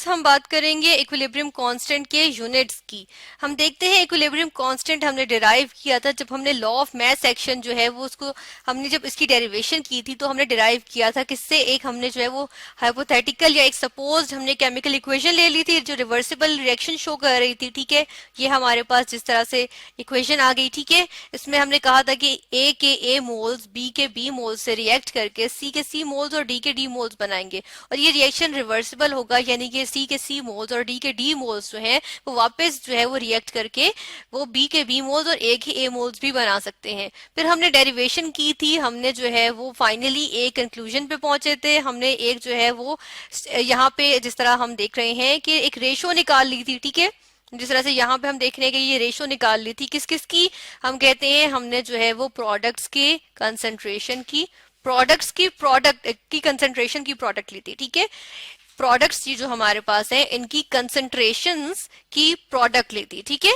Students हम बात करेंगे इक्विलिब्रियम कांस्टेंट के यूनिट्स की। हम देखते हैं इक्विलिब्रियम कांस्टेंट हमने डिराइव किया था जब हमने लॉ ऑफ मैथ सेक्शन जो है वो उसको हमने जब इसकी डेरिवेशन की थी तो हमने डिराइव किया था किससे, एक हमने जो है वो हाइपोथेटिकल या एक सपोज्ड हमने केमिकल इक्वेशन ले ली थी जो रिवर्सिबल रिएक्शन शो कर रही थी। ठीक है, ये हमारे पास जिस तरह से इक्वेशन आ गई। ठीक है, इसमें हमने कहा था कि ए के ए मोल्स बी के बी मोल्स से रिएक्ट करके सी के सी मोल्स और डी के डी मोल्स बनाएंगे और ये रिएक्शन रिवर्सिबल होगा, यानी कि सी के सी मोल्स और डी के डी मोल्स जो है वो वापस जो है वो रिएक्ट करके वो बी के बी मोल्स और ए के ए मोल्स भी बना सकते हैं। फिर हमने डेरिवेशन की थी, हमने जो है वो फाइनली एक कंक्लूजन पे पहुंचे थे। हमने एक जो है वो यहाँ पे जिस तरह हम देख रहे हैं कि एक रेशो निकाल ली थी। ठीक है, जिस तरह से यहाँ पे हम देख रहे हैं कि ये रेशो निकाल ली थी किस किस की, हम कहते हैं हमने जो है वो प्रोडक्ट्स के कंसंट्रेशन की, प्रोडक्ट्स की प्रोडक्ट की कंसंट्रेशन की प्रोडक्ट ली थी। ठीक है, प्रोडक्ट्स ये जो हमारे पास है इनकी कंसंट्रेशंस की प्रोडक्ट ली थी। ठीक है,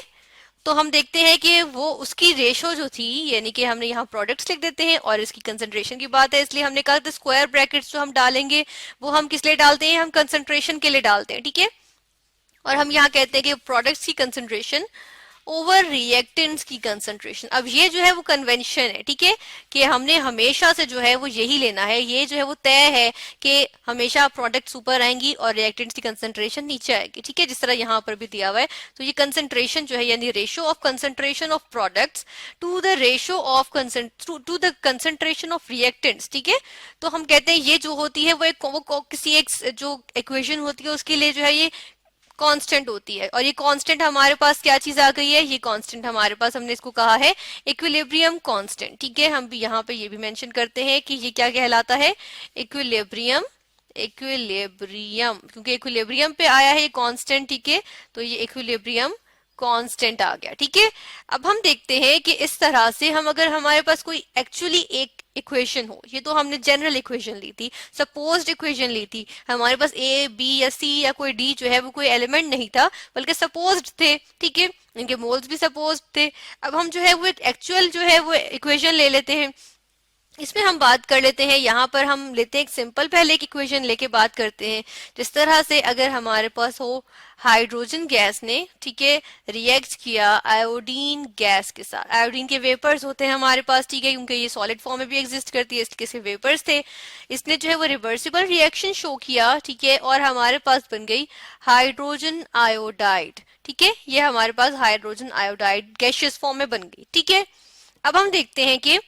तो हम देखते हैं कि वो उसकी रेशो जो थी, यानी कि हमने यहाँ प्रोडक्ट्स लिख देते हैं और इसकी कंसंट्रेशन की बात है इसलिए हमने कहा था स्क्वायर ब्रैकेट्स जो हम डालेंगे वो हम किस लिए डालते हैं, हम कंसंट्रेशन के लिए डालते हैं। ठीक है, और हम यहाँ कहते हैं कि प्रोडक्ट्स की कंसंट्रेशन ओवर रिएक्टेंट्स की कंसंट्रेशन। अब ये जो है वो कन्वेंशन है। ठीक है, कि हमने हमेशा से जो है वो यही लेना है, ये जो है वो तय है कि हमेशा प्रोडक्ट्स ऊपर आएंगी और रिएक्टेंट्स की कंसंट्रेशन नीचे आएगी। ठीक है, जिस तरह यहाँ पर भी दिया हुआ है, तो ये कंसंट्रेशन जो है यानी ratio of concentration of products to the ratio of to the concentration of reactants. ठीक है, तो हम कहते हैं ये जो होती है वो किसी एक जो इक्वेशन होती है उसके लिए जो है ये कांस्टेंट होती है। और ये कांस्टेंट हमारे पास क्या चीज आ गई है, ये कांस्टेंट हमारे पास हमने इसको कहा है इक्विलिब्रियम कांस्टेंट। ठीक है, हम भी यहाँ पे ये भी मेंशन करते हैं कि ये क्या कहलाता है, इक्विलिब्रियम। इक्विलिब्रियम क्योंकि इक्विलिब्रियम पे आया है ये कांस्टेंट। ठीक है, तो ये इक्विलिब्रियम कांस्टेंट आ गया। ठीक है, अब हम देखते हैं कि इस तरह से हम अगर हमारे पास कोई एक्चुअली एक इक्वेशन हो, ये तो हमने जनरल इक्वेशन ली थी, सपोज्ड इक्वेशन ली थी, हमारे पास ए बी या सी या कोई डी जो है वो कोई एलिमेंट नहीं था बल्कि सपोज्ड थे। ठीक है, इनके मोल्स भी सपोज्ड थे। अब हम जो है वो एक एक्चुअल जो है वो इक्वेशन ले लेते हैं, इसमें हम बात कर लेते हैं, यहाँ पर हम लेते हैं एक सिंपल पहले एक इक्वेशन लेके बात करते हैं। जिस तरह से अगर हमारे पास हो हाइड्रोजन गैस ने, ठीक है, रिएक्ट किया आयोडीन गैस के साथ, आयोडीन के वेपर्स होते हैं हमारे पास। ठीक है, क्योंकि ये सॉलिड फॉर्म में भी एग्जिस्ट करती है इसलिए इसके वेपर्स थे। इसने जो है वो रिवर्सिबल रिएक्शन शो किया। ठीक है, और हमारे पास बन गई हाइड्रोजन आयोडाइड। ठीक है, ये हमारे पास हाइड्रोजन आयोडाइड गैसियस फॉर्म में बन गई। ठीक है, अब हम देखते हैं कि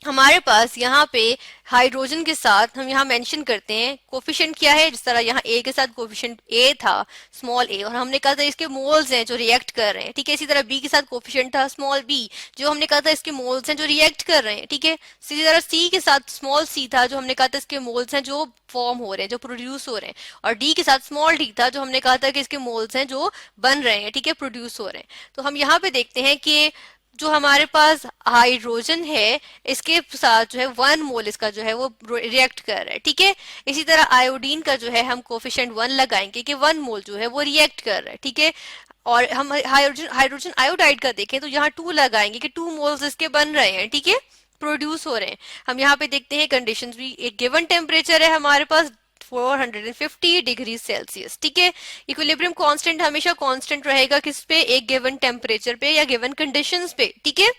हमारे पास यहाँ पे हाइड्रोजन के साथ हम यहाँ मेंशन करते हैं कोफिशिएंट क्या है, जिस तरह यहाँ ए के साथ कोफिशिएंट ए था स्मॉल ए और हमने कहा था इसके मोल्स हैं जो रिएक्ट कर रहे हैं। ठीक है, इसी तरह बी के साथ कोफिशिएंट था स्मॉल बी जो हमने कहा था इसके मोल्स हैं जो रिएक्ट कर रहे हैं। ठीक है, इसी तरह सी के साथ स्मॉल सी था जो हमने कहा था इसके मोल्स हैं जो फॉर्म हो रहे हैं, जो प्रोड्यूस हो रहे हैं। और डी के साथ स्मॉल डी था जो हमने कहा था कि इसके मोल्स हैं जो बन रहे हैं। ठीक है, प्रोड्यूस हो रहे हैं। तो हम यहाँ पे देखते हैं कि जो हमारे पास हाइड्रोजन है इसके साथ जो है 1 मोल इसका जो है वो रिएक्ट कर रहा है। ठीक है, इसी तरह आयोडीन का जो है हम कोफिशिएंट 1 लगाएंगे कि 1 मोल जो है वो रिएक्ट कर रहा है। ठीक है, और हम हाइड्रोजन आयोडाइड का देखें तो यहाँ 2 लगाएंगे कि 2 मोल्स इसके बन रहे हैं। ठीक है, प्रोड्यूस हो रहे हैं। हम यहाँ पे देखते हैं कंडीशंस भी, एक गिवन टेम्परेचर है हमारे पास 450 डिग्री सेल्सियस। ठीक है, इक्विलिब्रियम कांस्टेंट हमेशा कांस्टेंट रहेगा किस पे, एक गिवन टेम्परेचर पे या गिवन कंडीशंस पे। ठीक है,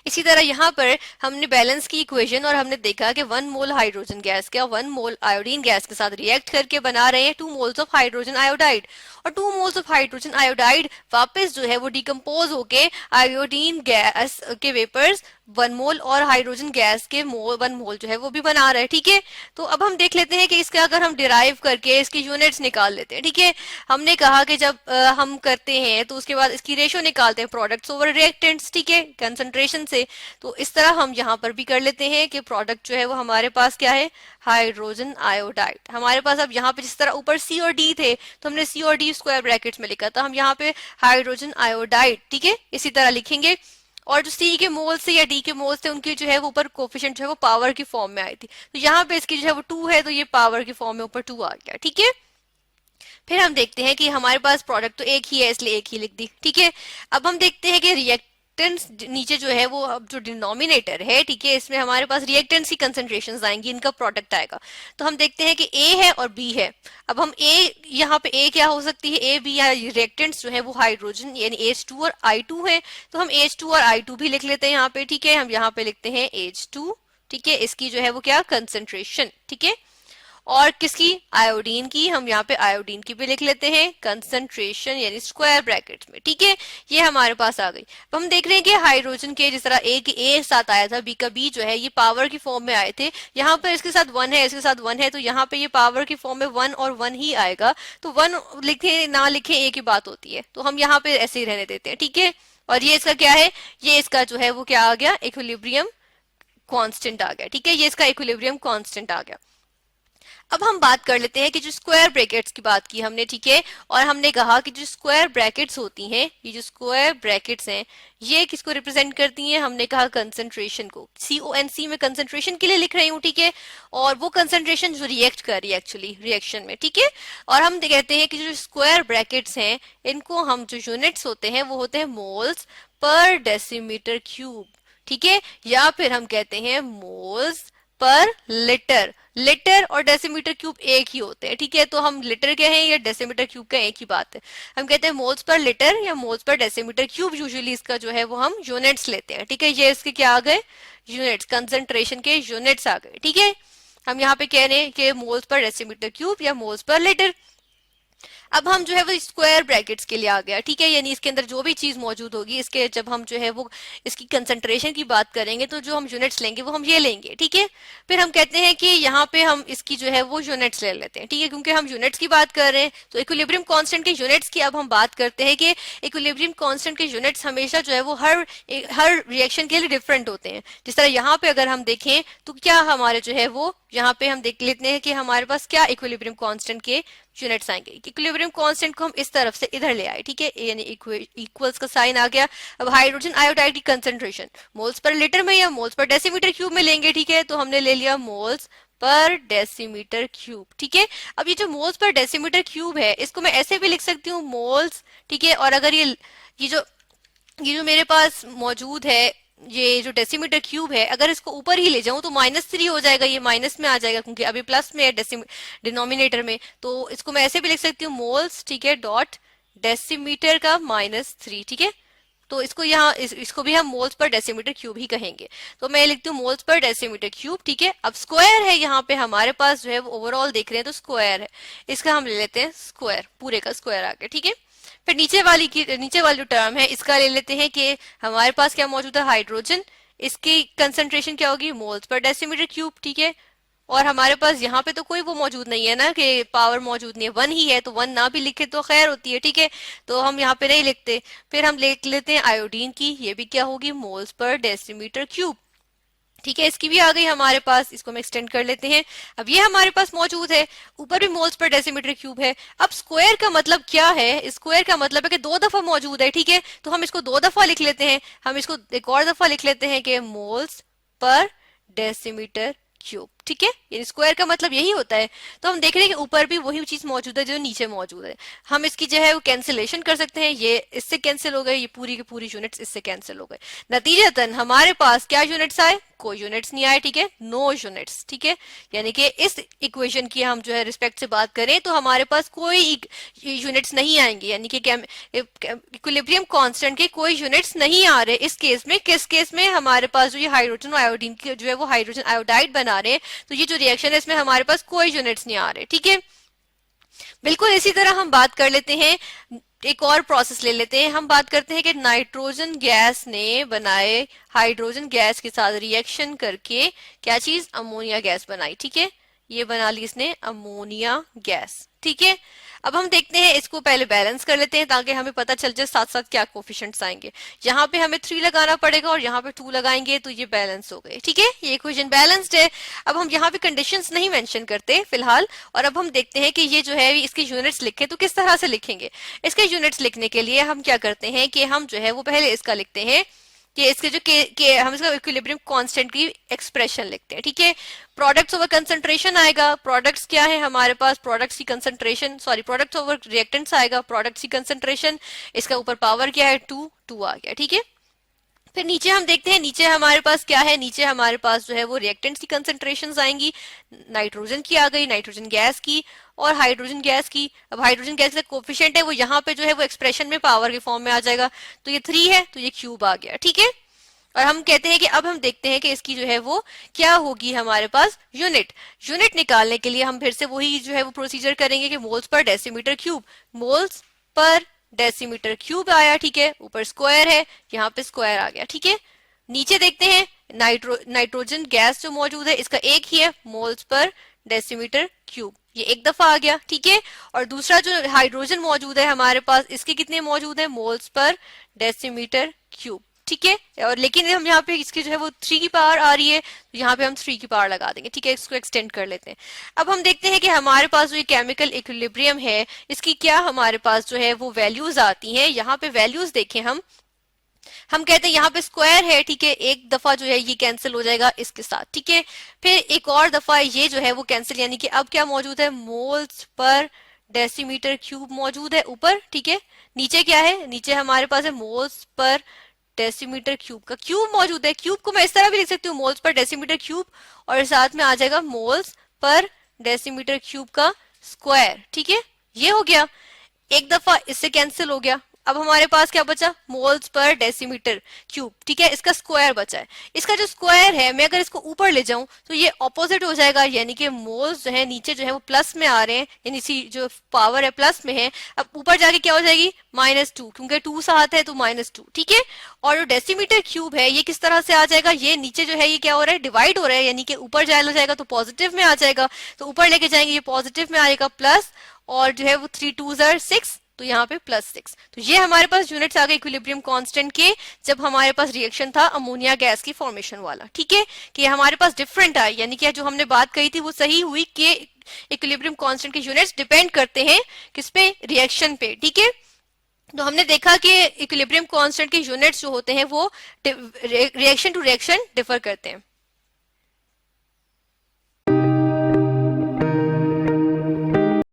इसी तरह यहाँ पर हमने बैलेंस की इक्वेशन और हमने देखा कि 1 मोल हाइड्रोजन गैस का 1 मोल आयोडीन गैस के साथ रिएक्ट करके बना रहे हैं 2 मोल्स ऑफ हाइड्रोजन आयोडाइड, और 2 मोल्स ऑफ हाइड्रोजन आयोडाइड वापस जो है वो डिकम्पोज होके आयोडीन गैस के वेपर्स 1 मोल और हाइड्रोजन गैस के 1 मोल जो है वो भी बना रहे हैं। ठीक है, तो अब हम देख लेते हैं कि इसका अगर हम डिराइव करके इसकी यूनिट्स निकाल लेते हैं। ठीक है, हमने कहा कि जब हम करते हैं तो उसके बाद इसकी रेशो निकालते हैं प्रोडक्ट्स ओवर रिएक्टेंट्स। ठीक है, कंसंट्रेशन से। तो इस तरह हम यहाँ पर भी कर लेते हैं कि प्रोडक्ट जो है वो हमारे पास क्या है, हाइड्रोजन आयोडाइड। हमारे पास अब यहाँ पे जिस तरह ऊपर सी और डी थे तो हमने सी और डी स्क्वायर ब्रैकेट्स में लिखा था, हम यहाँ पे हाइड्रोजन आयोडाइड, ठीक है, इसी तरह लिखेंगे। और जो सी के मोल्स थे या डी के मोल्स थे उनकी जो है वो ऊपर कोफिशिएंट जो है वो पावर की फॉर्म में आई थी, तो यहाँ पे इसकी जो है वो 2 है तो ये पावर की फॉर्म में ऊपर 2 आ गया। ठीक है, फिर हम देखते हैं कि हमारे पास प्रोडक्ट तो एक ही है इसलिए एक ही लिख दी। ठीक है, अब हम देखते हैं कि रिएक्टेंस नीचे जो है वो अब जो डिनोमिनेटर है, ठीक है, इसमें हमारे पास रिएक्टेंस की कंसेंट्रेशंस आएंगी, इनका प्रोडक्ट आएगा। तो हम देखते हैं कि ए है और बी है। अब हम ए, यहाँ पे ए क्या हो सकती है, ए बी या रिएक्टेंट्स जो है वो हाइड्रोजन यानी H2 और I2 है, तो हम H2 और I2 भी लिख लेते हैं यहाँ पे, ठीक है। हम यहाँ पे लिखते हैं H2, ठीक है, इसकी जो है वो क्या कंसेंट्रेशन, ठीक है। और किसकी, आयोडीन की, हम यहाँ पे आयोडीन की भी लिख लेते हैं कंसंट्रेशन यानी स्क्वायर ब्रैकेट्स में, ठीक है। ये हमारे पास आ गई। अब हम देख रहे हैं कि हाइड्रोजन के जिस तरह ए के ए साथ आया था, बी का बी जो है ये पावर की फॉर्म में आए थे, यहाँ पर इसके साथ वन है, इसके साथ वन है, तो यहाँ पे ये पावर की फॉर्म में वन और वन ही आएगा। तो वन लिखे ना लिखे ए की बात होती है, तो हम यहाँ पे ऐसे ही रहने देते हैं, ठीक है। और ये इसका क्या है, ये इसका जो है वो क्या आ गया, इक्विलिब्रियम कांस्टेंट आ गया, ठीक है, ये इसका इक्विलिब्रियम कांस्टेंट आ गया। अब हम बात कर लेते हैं कि जो स्क्वायर ब्रैकेट्स की बात की हमने, ठीक है, और हमने कहा कि जो स्क्वायर ब्रैकेट्स होती हैं, ये जो स्क्वायर ब्रैकेट्स हैं ये किसको रिप्रेजेंट करती हैं, हमने कहा कंसंट्रेशन को। CONC में कंसंट्रेशन के लिए लिख रही हूँ, ठीक है, और वो कंसंट्रेशन जो रिएक्ट कर रही है एक्चुअली रिएक्शन में, ठीक है। और हम कहते हैं कि जो स्क्वायर ब्रैकेट्स हैं इनको हम जो यूनिट्स होते हैं वो होते हैं मोल्स पर डेसीमीटर क्यूब, ठीक है, या फिर हम कहते हैं मोल्स पर लिटर। लिटर और डेसीमीटर क्यूब एक ही होते हैं, ठीक है, तो हम लिटर के हैं या डेसीमीटर क्यूब का एक ही बात है। हम कहते हैं मोल्स पर लिटर या moles per decimetre cube, usually इसका जो है वो हम यूनिट्स लेते हैं, ठीक है। ये इसके क्या आ गए, यूनिट्स, कंसंट्रेशन के यूनिट्स आ गए, ठीक है। हम यहाँ पे कह रहे हैं कि मोल्स पर डेसीमीटर क्यूब या मोल्स पर लिटर। अब हम जो है वो स्क्वायर ब्रैकेट्स के लिए आ गया, ठीक है, यानी इसके अंदर जो भी चीज मौजूद होगी इसके जब हम जो है वो इसकी कंसंट्रेशन की बात करेंगे तो जो हम यूनिट्स लेंगे वो हम ये लेंगे, ठीक है। फिर हम कहते हैं कि यहाँ पे हम इसकी जो है वो यूनिट्स ले लेते हैं, ठीक है, क्योंकि हम यूनिट्स की बात कर रहे हैं। तो इक्विलिब्रियम कांस्टेंट के यूनिट्स की अब हम बात करते हैं कि इक्विलिब्रियम कांस्टेंट के यूनिट्स हमेशा जो है वो हर रिएक्शन के लिए डिफरेंट होते हैं। जिस तरह यहाँ पे अगर हम देखें तो क्या हमारे जो है वो यहाँ पे हम देख लेते हैं कि हमारे पास क्या इक्विलिब्रियम कांस्टेंट के यूनिट्स आएंगे। इक्विलिब्रियम कांस्टेंट को हम इस तरफ से इधर ले आए, ठीक है, यानी इक्वल्स का साइन आ गया। अब हाइड्रोजन आयोडाइड की कंसंट्रेशन मोल्स पर लीटर में या मोल्स पर डेसीमीटर क्यूब में लेंगे, ठीक है, तो हमने ले लिया मोल्स पर डेसीमीटर क्यूब, ठीक है। अब ये जो मोल्स पर डेसीमीटर क्यूब है इसको मैं ऐसे भी लिख सकती हूँ मोल्स, ठीक है, और अगर ये जो मेरे पास मौजूद है ये जो डेसीमीटर क्यूब है, अगर इसको ऊपर ही ले जाऊं तो -3 हो जाएगा, ये माइनस में आ जाएगा क्योंकि अभी प्लस में है डिनोमिनेटर में, तो इसको मैं ऐसे भी लिख सकती हूँ मोल्स, ठीक है, डॉट डेसीमीटर का -3, ठीक है। तो इसको यहाँ इसको भी हम मोल्स पर डेसीमीटर क्यूब ही कहेंगे, तो मैं लिखती हूँ मोल्स पर डेसीमीटर क्यूब, ठीक है। अब स्क्वायर है यहाँ पे हमारे पास जो है वो ओवरऑल देख रहे हैं तो स्क्वायर है, इसका हम ले लेते हैं स्क्वायर, पूरे का स्क्वायर आ गया, ठीक है। फिर नीचे वाली जो टर्म है इसका ले लेते हैं कि हमारे पास क्या मौजूद है, हाइड्रोजन, इसकी कंसंट्रेशन क्या होगी मोल्स पर डेसीमीटर क्यूब, ठीक है। और हमारे पास यहाँ पे तो कोई वो मौजूद नहीं है ना कि पावर मौजूद नहीं है, वन ही है, तो वन ना भी लिखे तो खैर होती है, ठीक है, तो हम यहाँ पे नहीं लिखते। फिर हम लिख लेते हैं आयोडीन की, ये भी क्या होगी मोल्स पर डेसीमीटर क्यूब, ठीक है, इसकी भी आ गई हमारे पास, इसको हम एक्सटेंड कर लेते हैं। अब ये हमारे पास मौजूद है, ऊपर भी मोल्स पर डेसीमीटर क्यूब है। अब स्क्वायर का मतलब क्या है, स्क्वायर का मतलब है कि 2 दफा मौजूद है, ठीक है, तो हम इसको 2 दफा लिख लेते हैं। हम इसको एक और दफा लिख लेते हैं कि मोल्स पर डेसीमीटर क्यूब, ठीक है, यानी स्क्वायर का मतलब यही होता है। तो हम देख रहे हैं कि ऊपर भी वही चीज मौजूद है जो नीचे मौजूद है। हम इसकी जो है वो कैंसिलेशन कर सकते हैं, ये इससे कैंसिल हो गए, ये पूरी की पूरी यूनिट्स इससे कैंसिल हो गए। नतीजतन हमारे पास क्या यूनिट्स आए, कोई यूनिट्स नहीं आए, ठीक है, नो यूनिट्स, ठीक है। यानी कि इस इक्वेशन की हम जो है रिस्पेक्ट से बात करें तो हमारे पास कोई यूनिट्स नहीं आएंगे, यानी कि इक्विलिब्रियम कांस्टेंट के कोई यूनिट्स नहीं आ रहे इस केस में। किस केस में, हमारे पास जो ये हाइड्रोजन और आयोडीन की जो है वो हाइड्रोजन आयोडाइड बना रहे हैं, तो ये जो रिएक्शन है इसमें हमारे पास कोई यूनिट्स नहीं आ रहे, ठीक है। बिल्कुल इसी तरह हम बात कर लेते हैं, एक और प्रोसेस ले लेते हैं। हम बात करते हैं कि नाइट्रोजन गैस ने बनाए हाइड्रोजन गैस के साथ रिएक्शन करके क्या चीज, अमोनिया गैस बनाई, ठीक है, ये बना ली इसने अमोनिया गैस, ठीक है। अब हम देखते हैं, इसको पहले बैलेंस कर लेते हैं ताकि हमें पता चल जाए साथ साथ क्या कोफिशिएंट्स आएंगे। यहाँ पे हमें 3 लगाना पड़ेगा और यहाँ पे 2 लगाएंगे तो ये बैलेंस हो गए, ठीक है, ये इक्वेशन बैलेंस्ड है। अब हम यहाँ पे कंडीशंस नहीं मेंशन करते फिलहाल, और अब हम देखते हैं कि ये जो है इसके यूनिट्स लिखे तो किस तरह से लिखेंगे। इसके यूनिट्स लिखने के लिए हम क्या करते हैं कि हम जो है वो पहले इसका लिखते हैं कि इसके जो के हम इसका इक्विलिब्रियम कांस्टेंट की एक्सप्रेशन लिखते हैं, ठीक है। प्रोडक्ट्स ओवर कंसंट्रेशन आएगा, प्रोडक्ट्स क्या है हमारे पास, प्रोडक्ट्स की concentration, sorry products over reactants आएगा, प्रोडक्ट्स की कंसंट्रेशन, इसका ऊपर पावर क्या है 2 आ गया, ठीक है। फिर नीचे हम देखते हैं, नीचे हमारे पास क्या है, नीचे हमारे पास जो है वो रिएक्टेंट्स की कंसेंट्रेशंस आएंगी। नाइट्रोजन की आ गई, नाइट्रोजन गैस की और हाइड्रोजन गैस की। अब हाइड्रोजन गैस का कोफिशिएंट है वो यहाँ पे जो है वो एक्सप्रेशन में पावर के फॉर्म में आ जाएगा, तो ये 3 है तो ये क्यूब आ गया, ठीक है। और हम कहते हैं कि अब हम देखते हैं कि इसकी जो है वो क्या होगी हमारे पास यूनिट। यूनिट निकालने के लिए हम फिर से वही जो है वो प्रोसीजर करेंगे कि moles per decimetre cube, moles per decimetre cube आया, ठीक है, ऊपर स्क्वायर है, यहाँ पे स्क्वायर आ गया, ठीक है। नीचे देखते हैं नाइट्रोजन गैस जो मौजूद है इसका एक ही है, मोल्स पर डेसीमीटर क्यूब, ये एक दफा आ गया, ठीक है। और दूसरा जो हाइड्रोजन मौजूद है हमारे पास, इसके कितने मौजूद है, मोल्स पर डेसीमीटर क्यूब, ठीक है। और लेकिन हम यहाँ पे इसकी जो है वो 3 की पावर आ रही है, तो यहाँ पे हम 3 की पावर लगा देंगे, ठीक है, इसको एक्सटेंड कर लेते हैं। अब हम देखते हैं कि हमारे पास जो ये केमिकल इक्विलिब्रियम है इसकी क्या हमारे पास जो है वो वैल्यूज आती हैं। यहाँ पे वैल्यूज देखें हम कहते हैं यहाँ पे स्क्वायर है, ठीक है, एक दफा जो है ये कैंसिल हो जाएगा इसके साथ, ठीक है। फिर एक और दफा ये जो है वो कैंसिल, यानी कि अब क्या मौजूद है, मोल्स पर डेसीमीटर क्यूब मौजूद है ऊपर, ठीक है। नीचे क्या है, नीचे हमारे पास है मोल्स पर डेसीमीटर क्यूब का क्यूब मौजूद है। क्यूब को मैं इस तरह भी लिख सकती हूँ, मोल्स पर डेसीमीटर क्यूब, और साथ में आ जाएगा मोल्स पर डेसीमीटर क्यूब का स्क्वायर, ठीक है। ये हो गया, एक दफा इससे कैंसिल हो गया। अब हमारे पास क्या बचा, मोल्स पर डेसीमीटर क्यूब, ठीक है, इसका स्क्वायर बचा है। इसका जो स्क्वायर है मैं अगर इसको ऊपर ले जाऊं तो ये ऑपोजिट हो जाएगा, यानी कि मोल्स जो है नीचे जो है वो प्लस में आ रहे हैं, यानी सी जो पावर है प्लस में है। अब ऊपर जाके क्या हो जाएगी, -2, क्योंकि 2 साथ है तो -2, ठीक है। और जो डेसीमीटर क्यूब है ये किस तरह से आ जाएगा, ये नीचे जो है ये क्या हो रहा है, डिवाइड हो रहा है, यानी कि ऊपर जाएगा तो पॉजिटिव में आ जाएगा, तो ऊपर लेके जाएंगे ये पॉजिटिव में आएगा प्लस, और जो है वो 3 2s are 6, तो यहाँ पे +6। तो ये हमारे पास यूनिट्स आ गए इक्विलिब्रियम कांस्टेंट के, जब हमारे पास रिएक्शन था अमोनिया गैस की फॉर्मेशन वाला, ठीक है, कि हमारे पास डिफरेंट आए, यानी कि जो हमने बात कही थी वो सही हुई कि इक्विलिब्रियम कांस्टेंट के यूनिट्स डिपेंड करते हैं किस पे, रिएक्शन पे, ठीक है। तो हमने देखा कि इक्विलिब्रियम कांस्टेंट के यूनिट्स जो होते हैं वो रिएक्शन टू रिएक्शन डिफर करते हैं।